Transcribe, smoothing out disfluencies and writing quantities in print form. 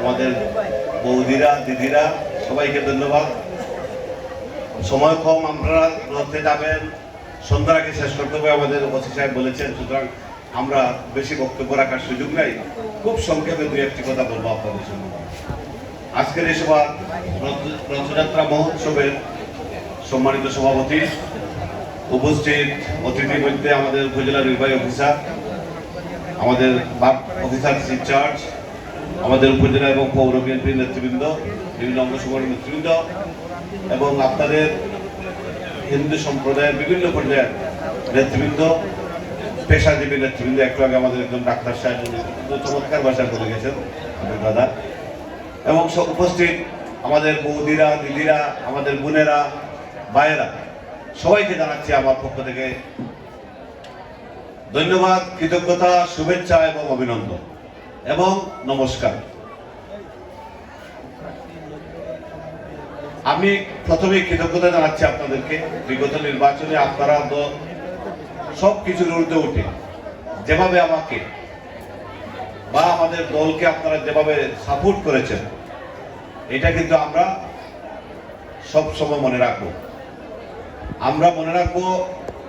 আমাদের বৌদিরা, দিদিরা, সবাইকে ধন্যবাদ। সময় কম, আপনারা রথে যাবেন, সন্ধ্যার আগে শেষ করতে হবে আমাদের ওসি সাহেব বলেছেন, সুতরাং আমরা বেশি বক্তব্য রাখার সুযোগ নাই। খুব সংক্ষেপে দুই একটি কথা বলবো আপনাদের সঙ্গে। আজকের এই সভা রথযাত্রা মহোৎসবের সম্মানিত সভাপতি, উপস্থিত অতিথির মধ্যে আমাদের উপজেলা নির্বাহী অফিসার, আমাদের অফিসার ইনচার্জ, আমাদের উপজেলা এবং পৌর বিএনপির নেতৃবৃন্দ, বিভিন্ন অঙ্গ সংগঠনের নেতৃবৃন্দ এবং আপনাদের হিন্দু সম্প্রদায়ের বিভিন্ন পর্যায়ের নেতৃবৃন্দ, পেশাজীবী নেতৃবৃন্দ, একটু আগে আমাদের একজন ডাক্তার সাহেব চমৎকার ভাষায় বলে গেছেন আমাদের দাদা, এবং উপস্থিত আমাদের বৌদিরা, দিদিরা, আমাদের বোনেরা, ভাইয়েরা, সবাইকে জানাচ্ছি আমার পক্ষ থেকে ধন্যবাদ, কৃতজ্ঞতা, শুভেচ্ছা এবং অভিনন্দন এবং নমস্কার। আমি প্রথমেই কৃতজ্ঞতা জানাচ্ছি আপনাদেরকে। বিগত নির্বাচনে আপনারা সবকিছুর ঊর্ধ্বে উঠে যেভাবে আমাকে বা আমাদের দলকে আপনারা যেভাবে সাপোর্ট করেছেন, এটা কিন্তু আমরা সব সময় মনে রাখবো। আমরা মনে রাখবো